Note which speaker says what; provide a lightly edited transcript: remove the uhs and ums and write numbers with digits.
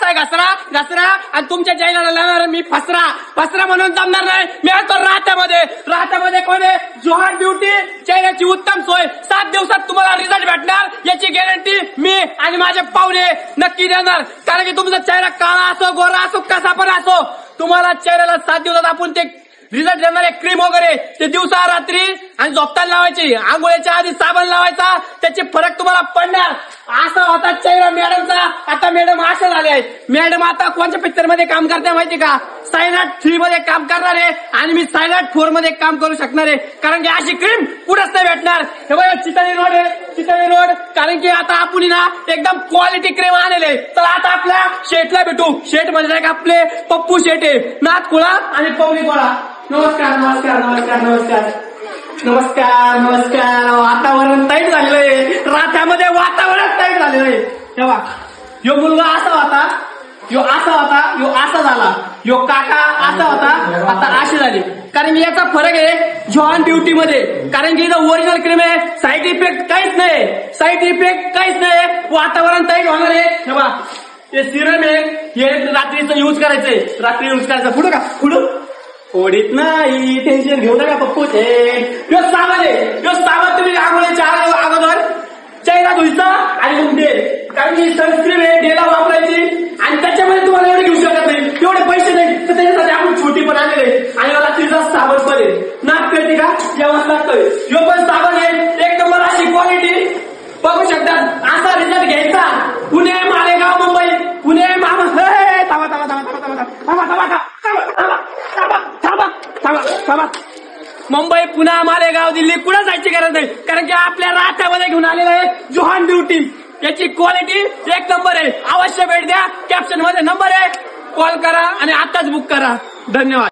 Speaker 1: असा आहे घसरा आणि तुमच्या चेहऱ्याला लावणार मी फसरा म्हणून जमणार नाही. मी आता राहत्यामध्ये कोण आहे? जोहान ब्युटी चेहऱ्याची उत्तम सोय. 7 दिवसात तुम्हाला रिझल्ट भेटणार याची गॅरंटी मी आणि माझे पाहुणे नक्की देणार. कारण की तुमचा चेहरा काळा असो गोरा असो कसा पण असो, तुम्हाला चेहऱ्याला 7 दिवसात आपण ते रिझल्ट देणारे क्रीम वगैरे ते दिवसा रात्री आणि झोपताना लावायची. आंघोळीच्या आधी साबण लावायचा, त्याचे फरक तुम्हाला पडणार. असा होता चेहरा मॅडमचा. आता मॅडम अशा झाले आहेत. मॅडम आता कोणत्या पिक्चर मध्ये काम करते माहिती का? सायनाट 3 मध्ये काम करणार आहे आणि मी सायनाट 4 मध्ये काम करू शकणार आहे. कारण की अशी क्रीम कुठंच नाही भेटणार. हे बघा चितळी रोड आहे, चितळी रोड. कारण की आता आपण ना एकदम क्वालिटी क्रीम आणले. तर आता आपल्या शेठला भेटू. शेठ म्हणजे नाही का आपले पप्पू शेठ आहे, नाथकुळा आणि पवनी कोळा. नमस्कार नमस्कार नमस्कार नमस्कार नमस्कार नमस्कार. वातावरण टाईट झालेलं आहे. रात्यामध्ये वातावरण टाईट झालेलं आहे. तेव्हा यो मुलगा असा होता, यो असा होता, यो असा झाला, यो काका असा होता, आता अशी झाली. कारण की याचा फरक आहे जॉन ब्युटी मध्ये. कारण की इथं ओरिजिनल क्रीम आहे, साईड इफेक्ट काहीच नाही. वातावरण टाईट होणार आहे. तेव्हा ते सिरम आहे, हे रात्रीचं यूज करायचं. पुढं का पुढं ओढीत नाही, टेन्शन घेऊ नका पप्पूचे. यो साबण तुम्ही आंघोळीच्या अगोदर चेहरा धुयचा आणि मग डे. कारण की सनस्क्रीन आहे, डेला वापरायची आणि त्याच्यामध्ये तुम्हाला एवढे घेऊ शकत नाही, एवढे पैसे नाही. तर त्याच्यासाठी आपण छोटी पण आणलेले आणि रात्रीचा साबण पण आहे. नाक पेटी का जेवण लागतोय. यो पण साबण आहे, एक नंबर अशी क्वालिटी बघू शकतात. असा रिझल्ट घ्यायचा. पुणे मालेगाव मुंबई पुणे मुंबई पुणे मालेगाव दिल्ली कुठं जायची गरज नाही. कारण की आपल्या राहत्यामध्ये घेऊन आलेलं आहे जोहान ब्युटी. याची क्वालिटी एक नंबर आहे. अवश्य भेट द्या. कॅप्शन मध्ये नंबर आहे, कॉल करा आणि आताच बुक करा. धन्यवाद.